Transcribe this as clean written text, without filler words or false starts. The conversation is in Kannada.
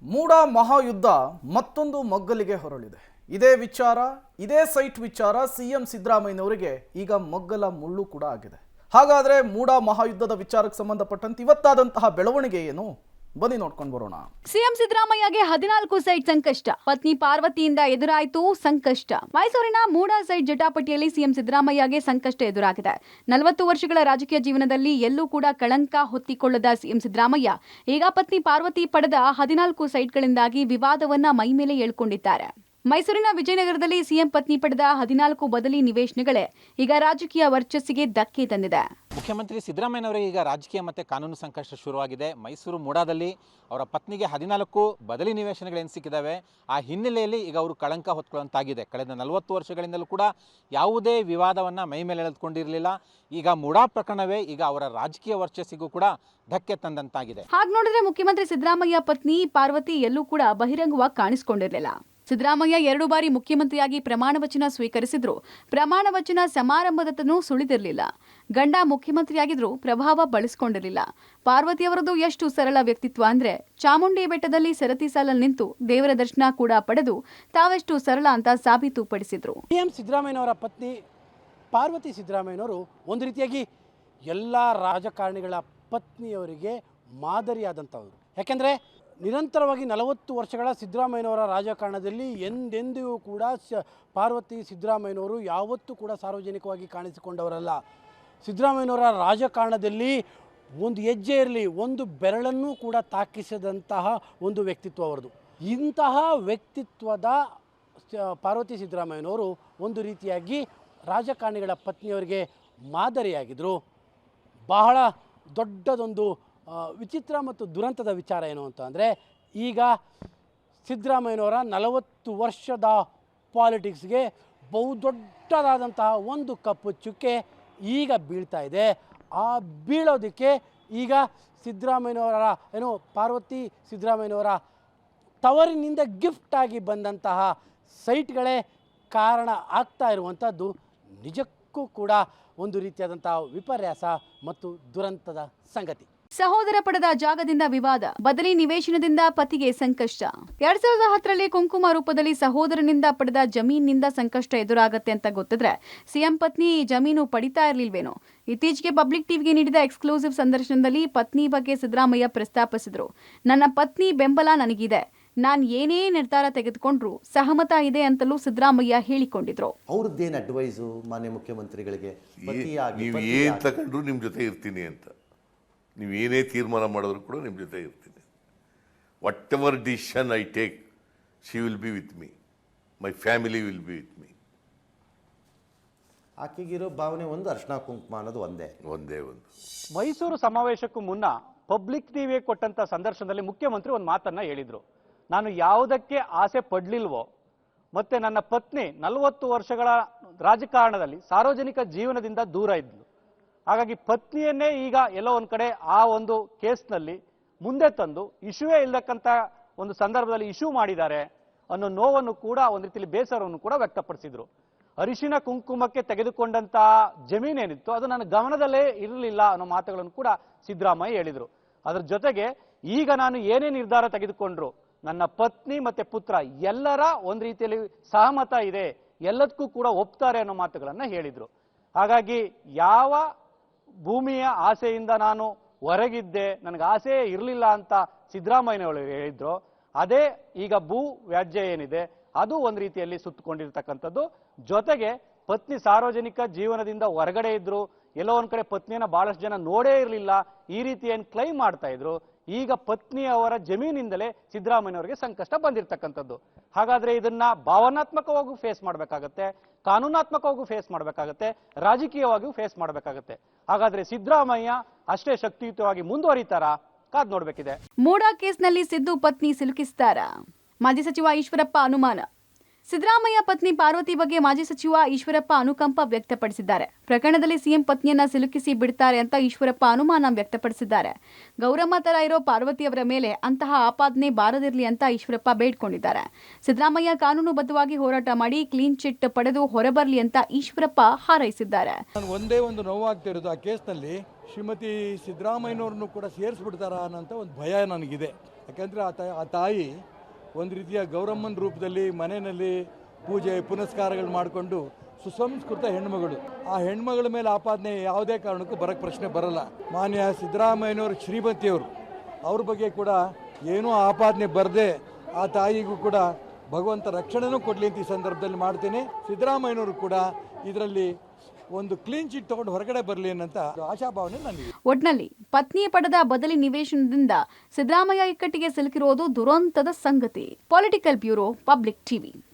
ಮೂಡ ಮಹಾಯುದ್ಧ ಮತ್ತೊಂದು ಮಗ್ಗಲಿಗೆ ಹೊರಳಿದೆ. ಇದೇ ಸೈಟ್ ವಿಚಾರ ಸಿಎಂ ಸಿದ್ದರಾಮಯ್ಯನವರಿಗೆ ಈಗ ಮಗ್ಗಲ ಮುಳ್ಳು ಕೂಡ ಆಗಿದೆ. ಹಾಗಾದ್ರೆ ಮೂಡ ಮಹಾಯುದ್ಧದ ವಿಚಾರಕ್ಕೆ ಸಂಬಂಧಪಟ್ಟಂತೆ ಇವತ್ತಾದಂತಹ ಬೆಳವಣಿಗೆ ಏನು, ಬನ್ನಿ ನೋಡ್ಕೊಂಡು ಬರೋಣ. ಸಿಎಂ ಸಿದ್ದರಾಮಯ್ಯಗೆ 14 ಸೈಟ್ ಸಂಕಷ್ಟ. ಪತ್ನಿ ಪಾರ್ವತಿಯಿಂದ ಎದುರಾಯಿತು ಸಂಕಷ್ಟ. ಮೈಸೂರಿನ ಮೂಡ ಸೈಟ್ ಜಟಾಪಟಿಯಲ್ಲಿ ಸಿಎಂ ಸಿದ್ದರಾಮಯ್ಯಗೆ ಸಂಕಷ್ಟ ಎದುರಾಗಿದೆ. 40 ವರ್ಷಗಳ ರಾಜಕೀಯ ಜೀವನದಲ್ಲಿ ಎಲ್ಲೂ ಕೂಡ ಕಳಂಕ ಹೊತ್ತಿಕೊಳ್ಳದ ಸಿಎಂ ಸಿದ್ದರಾಮಯ್ಯ ಈಗ ಪತ್ನಿ ಪಾರ್ವತಿ ಪಡೆದ 14 ಸೈಟ್ಗಳಿಂದಾಗಿ ವಿವಾದವನ್ನ ಮೈಮೇಲೆ ಎಳ್ಕೊಂಡಿದ್ದಾರೆ. ಮೈಸೂರಿನ ವಿಜಯನಗರದಲ್ಲಿ ಸಿಎಂ ಪತ್ನಿ ಪಡೆದ 14 ಬದಲಿ ನಿವೇಶನಗಳೇ ಈಗ ರಾಜಕೀಯ ವರ್ಚಸ್ಸಿಗೆ ಧಕ್ಕೆ ತಂದಿದೆ. ಮುಖ್ಯಮಂತ್ರಿ ಸಿದ್ದರಾಮಯ್ಯನವರಿಗೆ ಈಗ ರಾಜಕೀಯ ಮತ್ತು ಕಾನೂನು ಸಂಕಷ್ಟ ಶುರುವಾಗಿದೆ. ಮೈಸೂರು ಮೂಡಾದಲ್ಲಿ ಅವರ ಪತ್ನಿಗೆ 14 ಬದಲಿ ನಿವೇಶನಗಳೇನು ಸಿಕ್ಕಿದ್ದಾವೆ, ಆ ಹಿನ್ನೆಲೆಯಲ್ಲಿ ಈಗ ಅವರು ಕಳಂಕ ಹೊತ್ಕೊಳ್ಳುವಂತಾಗಿದೆ. ಕಳೆದ 40 ವರ್ಷಗಳಿಂದಲೂ ಕೂಡ ಯಾವುದೇ ವಿವಾದವನ್ನು ಮೈ ಮೇಲೆ ಎಳೆದುಕೊಂಡಿರಲಿಲ್ಲ. ಈಗ ಮೂಡಾ ಪ್ರಕರಣವೇ ಈಗ ಅವರ ರಾಜಕೀಯ ವರ್ಚಸ್ಸಿಗೂ ಕೂಡ ಧಕ್ಕೆ ತಂದಂತಾಗಿದೆ. ಹಾಗೆ ನೋಡಿದ್ರೆ ಮುಖ್ಯಮಂತ್ರಿ ಸಿದ್ದರಾಮಯ್ಯ ಪತ್ನಿ ಪಾರ್ವತಿ ಎಲ್ಲೂ ಕೂಡ ಬಹಿರಂಗವಾಗಿ ಕಾಣಿಸಿಕೊಂಡಿರಲಿಲ್ಲ. ಸಿದ್ದರಾಮಯ್ಯ 2 ಬಾರಿ ಮುಖ್ಯಮಂತ್ರಿಯಾಗಿ ಪ್ರಮಾಣ ವಚನ ಸ್ವೀಕರಿಸಿದ್ರು. ಪ್ರಮಾಣ ವಚನ ಸಮಾರಂಭದತ್ತನೂ ಸುಳಿದಿರಲಿಲ್ಲ. ಗಂಡ ಮುಖ್ಯಮಂತ್ರಿಯಾಗಿದ್ರು ಪ್ರಭಾವ ಬಳಸಿಕೊಂಡಿರಲಿಲ್ಲ. ಪಾರ್ವತಿಯವರದು ಎಷ್ಟು ಸರಳ ವ್ಯಕ್ತಿತ್ವ ಅಂದ್ರೆ ಚಾಮುಂಡಿ ಬೆಟ್ಟದಲ್ಲಿ ಸರತಿ ಸಾಲಲ್ಲಿ ನಿಂತು ದೇವರ ದರ್ಶನ ಕೂಡ ಪಡೆದು ತಾವೆಷ್ಟು ಸರಳ ಅಂತ ಸಾಬೀತುಪಡಿಸಿದ್ರು. ಸಿಎಂ ಸಿದ್ದರಾಮಯ್ಯನವರ ಪತ್ನಿ ಪಾರ್ವತಿ ಸಿದ್ದರಾಮಯ್ಯನವರು ಒಂದು ರೀತಿಯಾಗಿ ಎಲ್ಲ ರಾಜಕಾರಣಿಗಳ ಪತ್ನಿಯವರಿಗೆ ಮಾದರಿಯಾದಂಥವರು. ಯಾಕೆಂದರೆ ನಿರಂತರವಾಗಿ 40 ವರ್ಷಗಳ ಸಿದ್ದರಾಮಯ್ಯನವರ ರಾಜಕಾರಣದಲ್ಲಿ ಎಂದೆಂದಿಗೂ ಕೂಡ ಪಾರ್ವತಿ ಸಿದ್ದರಾಮಯ್ಯನವರು ಯಾವತ್ತೂ ಕೂಡ ಸಾರ್ವಜನಿಕವಾಗಿ ಕಾಣಿಸಿಕೊಂಡವರಲ್ಲ. ಸಿದ್ದರಾಮಯ್ಯನವರ ರಾಜಕಾರಣದಲ್ಲಿ ಒಂದು ಹೆಜ್ಜೆ ಇರಲಿ, ಒಂದು ಬೆರಳನ್ನು ಕೂಡ ತಾಕಿಸದಂತಹ ಒಂದು ವ್ಯಕ್ತಿತ್ವ ಅವರದು. ಇಂತಹ ವ್ಯಕ್ತಿತ್ವದ ಪಾರ್ವತಿ ಸಿದ್ದರಾಮಯ್ಯನವರು ಒಂದು ರೀತಿಯಾಗಿ ರಾಜಕಾರಣಿಗಳ ಪತ್ನಿಯವರಿಗೆ ಮಾದರಿಯಾಗಿದ್ದರು. ಬಹಳ ದೊಡ್ಡದೊಂದು ವಿಚಿತ್ರ ಮತ್ತು ದುರಂತದ ವಿಚಾರ ಏನು ಅಂತ ಅಂದರೆ, ಈಗ ಸಿದ್ದರಾಮಯ್ಯನವರ 40 ವರ್ಷದ ಪಾಲಿಟಿಕ್ಸ್ಗೆ ಬಹುದೊಡ್ಡದಾದಂತಹ ಒಂದು ಕಪ್ಪು ಚುಕ್ಕೆ ಈಗ ಬೀಳ್ತಾ ಇದೆ. ಆ ಬೀಳೋದಕ್ಕೆ ಈಗ ಸಿದ್ದರಾಮಯ್ಯನವರ ಪಾರ್ವತಿ ಸಿದ್ದರಾಮಯ್ಯನವರ ತವರಿನಿಂದ ಗಿಫ್ಟ್ ಆಗಿ ಬಂದಂತಹ ಸೈಟ್ಗಳೇ ಕಾರಣ ಆಗ್ತಾ ಇರುವಂಥದ್ದು ನಿಜಕ್ಕೂ ಕೂಡ ಒಂದು ರೀತಿಯಾದಂತಹ ವಿಪರ್ಯಾಸ ಮತ್ತು ದುರಂತದ ಸಂಗತಿ. ಸಹೋದರ ಪಡೆದ ಜಾಗದಿಂದ ವಿವಾದ, ಬದಲಿ ನಿವೇಶನದಿಂದ ಪತಿಗೆ ಸಂಕಷ್ಟ. 2010ರಲ್ಲಿ ಕುಂಕುಮ ರೂಪದಲ್ಲಿ ಸಹೋದರನಿಂದ ಪಡೆದ ಜಮೀನಿನಿಂದ ಸಂಕಷ್ಟ ಎದುರಾಗತ್ತೆ ಅಂತ ಗೊತ್ತಿದ್ರೆ ಸಿಎಂ ಪತ್ನಿ ಜಮೀನು ಪಡಿತಾ ಇರಲಿಲ್ವೇನೋ. ಇತ್ತೀಚೆಗೆ ಪಬ್ಲಿಕ್ ಟಿವಿಗೆ ನೀಡಿದ ಎಕ್ಸ್ಕ್ಲೂಸಿವ್ ಸಂದರ್ಶನದಲ್ಲಿ ಪತ್ನಿ ಬಗ್ಗೆ ಸಿದ್ದರಾಮಯ್ಯ ಪ್ರಸ್ತಾಪಿಸಿದ್ರು. ನನ್ನ ಪತ್ನಿ ಬೆಂಬಲ ನನಗಿದೆ, ನಾನು ಏನೇ ನಿರ್ಧಾರ ತೆಗೆದುಕೊಂಡ್ರು ಸಹಮತ ಇದೆ ಅಂತಲೂ ಸಿದ್ದರಾಮಯ್ಯ ಹೇಳಿಕೊಂಡಿದ್ರು. ಅವ್ರದ್ದೇನು ಅಡ್ವೈಸು ಮಾನ್ಯ ಮುಖ್ಯಮಂತ್ರಿಗಳಿಗೆ? ನೀವು ಏನು ತಗೊಂಡ್ರು ನಿಮ್ಮ ಜೊತೆ ಇರ್ತೀನಿ ಅಂತ, ನೀವು ಏನೇ ತೀರ್ಮಾನ ಮಾಡಿದ್ರು ಕೂಡ ನಿಮ್ಮ ಜೊತೆ ಇರ್ತೀನಿ. Whatever decision I take, she will be with me, my family will be with me. ಆಕೆಗಿರೋ ಭಾವನೆ ಒಂದು, ಅರ್ಶಿನ ಕುಂಕುಮ ಅನ್ನೋದು ಒಂದೇ ಒಂದು. ಮೈಸೂರು ಸಮಾವೇಶಕ್ಕೂ ಮುನ್ನ ಪಬ್ಲಿಕ್ ಟಿವಿಗೆ ಕೊಟ್ಟಂತ ಸಂದರ್ಶನದಲ್ಲಿ ಮುಖ್ಯಮಂತ್ರಿ ಒಂದು ಮಾತನ್ನ ಹೇಳಿದ್ರು. ನಾನು ಯಾವುದಕ್ಕೆ ಆಸೆ ಪಡ್ಲಿಲ್ವೋ, ಮತ್ತೆ ನನ್ನ ಪತ್ನಿ 40 ವರ್ಷಗಳ ರಾಜಕಾರಣದಲ್ಲಿ ಸಾರ್ವಜನಿಕ ಜೀವನದಿಂದ ದೂರ ಇದ್ಲು. ಹಾಗಾಗಿ ಪತ್ನಿಯನ್ನೇ ಈಗ ಎಲ್ಲೋ ಒಂದ್ ಕಡೆ ಆ ಒಂದು ಕೇಸ್ನಲ್ಲಿ ಮುಂದೆ ತಂದು ಇಶ್ಯೂವೇ ಇಲ್ಲಕ್ಕಂತ ಒಂದು ಸಂದರ್ಭದಲ್ಲಿ ಇಶ್ಯೂ ಮಾಡಿದ್ದಾರೆ ಅನ್ನೋ ನೋವನ್ನು ಕೂಡ ಒಂದು ರೀತಿಯಲ್ಲಿ ಬೇಸರವನ್ನು ಕೂಡ ವ್ಯಕ್ತಪಡಿಸಿದ್ರು. ಅರಿಶಿನ ಕುಂಕುಮಕ್ಕೆ ತೆಗೆದುಕೊಂಡಂತ ಜಮೀನೇನಿತ್ತು ಅದು ನನ್ನ ಗಮನದಲ್ಲೇ ಇರಲಿಲ್ಲ ಅನ್ನೋ ಮಾತುಗಳನ್ನು ಕೂಡ ಸಿದ್ದರಾಮಯ್ಯ ಹೇಳಿದ್ರು. ಅದ್ರ ಜೊತೆಗೆ ಈಗ ನಾನು ಏನೇ ನಿರ್ಧಾರ ತೆಗೆದುಕೊಂಡ್ರು ನನ್ನ ಪತ್ನಿ ಮತ್ತೆ ಪುತ್ರ ಎಲ್ಲರ ಒಂದು ರೀತಿಯಲ್ಲಿ ಸಹಮತ ಇದೆ, ಎಲ್ಲದಕ್ಕೂ ಕೂಡ ಒಪ್ತಾರೆ ಅನ್ನೋ ಮಾತುಗಳನ್ನ ಹೇಳಿದ್ರು. ಹಾಗಾಗಿ ಯಾವ ಭೂಮಿಯ ಆಸೆಯಿಂದ ನಾನು ಹೊರಗಿದ್ದೆ, ನನಗೆ ಆಸೆ ಇರಲಿಲ್ಲ ಅಂತ ಸಿದ್ದರಾಮಯ್ಯನವರು ಹೇಳಿದ್ರು, ಅದೇ ಈಗ ಭೂ ವ್ಯಾಜ್ಯ ಏನಿದೆ ಅದು ಒಂದು ರೀತಿಯಲ್ಲಿ ಸುತ್ತಕೊಂಡಿರ್ತಕ್ಕಂಥದ್ದು. ಜೊತೆಗೆ ಪತ್ನಿ ಸಾರ್ವಜನಿಕ ಜೀವನದಿಂದ ಹೊರಗಡೆ ಇದ್ರು, ಎಲ್ಲೋ ಒಂದ್ ಕಡೆ ಪತ್ನಿಯನ್ನ ಬಹಳಷ್ಟು ಜನ ನೋಡೇ ಇರಲಿಲ್ಲ, ಈ ರೀತಿ ಏನು ಕ್ಲೈಮ್ ಮಾಡ್ತಾ ಇದ್ರು. ಈಗ ಪತ್ನಿಯವರ ಜಮೀನಿಂದಲೇ ಸಿದ್ದರಾಮಯ್ಯನವರಿಗೆ ಸಂಕಷ್ಟ ಬಂದಿರತಕ್ಕಂಥದ್ದು. ಹಾಗಾದ್ರೆ ಇದನ್ನ ಭಾವನಾತ್ಮಕವಾಗೂ ಫೇಸ್ ಮಾಡಬೇಕಾಗತ್ತೆ, ಕಾನೂನಾತ್ಮಕವಾಗೂ ಫೇಸ್ ಮಾಡಬೇಕಾಗತ್ತೆ, ರಾಜಕೀಯವಾಗಿಯೂ ಫೇಸ್ ಮಾಡಬೇಕಾಗತ್ತೆ. ಹಾಗಾದ್ರೆ ಸಿದ್ದರಾಮಯ್ಯ ಅಷ್ಟೇ ಶಕ್ತಿಯುತವಾಗಿ ಮುಂದುವರಿತಾರಾ? ಕಾದ್ ನೋಡ್ಬೇಕಿದೆ. ಮೂಡಾ ಕೇಸ್ನಲ್ಲಿ ಸಿದ್ದು ಪತ್ನಿ ಸಿಲುಕಿಸ್ತಾರ? ಮಾಜಿ ಸಚಿವ ಈಶ್ವರಪ್ಪ ಅನುಮಾನ. ಸಿದ್ದರಾಮಯ್ಯ ಪತ್ನಿ ಪಾರ್ವತಿ ಬಗ್ಗೆ ಮಾಜಿ ಸಚಿವ ಈಶ್ವರಪ್ಪ ಅನುಕಂಪ ವ್ಯಕ್ತಪಡಿಸಿದ್ದಾರೆ. ಪ್ರಕರಣದಲ್ಲಿ ಸಿಎಂ ಪತ್ನಿಯನ್ನ ಸಿಲುಕಿಸಿ ಬಿಡ್ತಾರೆ ಅಂತ ಈಶ್ವರಪ್ಪ ಅನುಮಾನ ವ್ಯಕ್ತಪಡಿಸಿದ್ದಾರೆ. ಗೌರಮ್ಮ ತರ ಇರೋ ಪಾರ್ವತಿಯವರ ಮೇಲೆ ಅಂತಹ ಆಪಾದನೆ ಬಾರದಿರಲಿ ಅಂತ ಈಶ್ವರಪ್ಪ ಬೇಡ್ಕೊಂಡಿದ್ದಾರೆ. ಸಿದ್ದರಾಮಯ್ಯ ಕಾನೂನುಬದ್ಧವಾಗಿ ಹೋರಾಟ ಮಾಡಿ ಕ್ಲೀನ್ ಚಿಟ್ ಪಡೆದು ಹೊರಬರಲಿ ಅಂತ ಈಶ್ವರಪ್ಪ ಹಾರೈಸಿದ್ದಾರೆ. ಒಂದೇ ಒಂದು ನೋವಾಗ್ತಿರೋದು, ಆ ಕೇಸ್ನಲ್ಲಿ ಶ್ರೀಮತಿ ಸಿದ್ದರಾಮಯ್ಯನವ್ರನ್ನು ಕೂಡ ಸೇರಿಸ್ಬಿಡ್ತಾರಾ ಅನ್ನೋಂಥ ಒಂದು ಭಯ ನನಗಿದೆ. ಯಾಕಂದರೆ ಆ ತಾಯಿ ಒಂದು ರೀತಿಯ ಗೌರಮ್ಮನ ರೂಪದಲ್ಲಿ ಮನೆಯಲ್ಲಿ ಪೂಜೆ ಪುನಸ್ಕಾರಗಳು ಮಾಡಿಕೊಂಡು ಸುಸಂಸ್ಕೃತ ಹೆಣ್ಮಗಳು. ಆ ಹೆಣ್ಮಗಳ ಮೇಲೆ ಆಪಾದನೆ ಯಾವುದೇ ಕಾರಣಕ್ಕೂ ಬರೋಕ್ಕೆ ಪ್ರಶ್ನೆ ಬರಲ್ಲ. ಮಾನ್ಯ ಸಿದ್ದರಾಮಯ್ಯನವರು ಶ್ರೀಮತಿಯವರು ಅವ್ರ ಬಗ್ಗೆ ಕೂಡ ಏನೂ ಆಪಾದನೆ ಬರದೆ ಆ ತಾಯಿಗೂ ಕೂಡ ಭಗವಂತ ರಕ್ಷಣೆನೂ ಕೊಡಲಿ ಅಂತ ಈ ಸಂದರ್ಭದಲ್ಲಿ ಮಾಡ್ತೇನೆ. ಸಿದ್ದರಾಮಯ್ಯನವರು ಕೂಡ ಇದರಲ್ಲಿ ಒಂದು ಕ್ಲೀನ್ ಚಿಟ್ ತಗೊಂಡು ಹೊರಗಡೆ ಬರಲಿ ಅನ್ನೋಂಥ ಆಶಾಭಾವನೆ ನನಗೆ. ಒಟ್ನಲ್ಲಿ ಪತ್ನಿ ಪಡೆದ ಬದಲಿ ನಿವೇಶನದಿಂದ ಸಿದ್ದರಾಮಯ್ಯ ಇಕ್ಕಟ್ಟಿಗೆ ಸಿಲುಕಿರೋದು ದುರಂತದ ಸಂಗತಿ. Political bureau, public TV.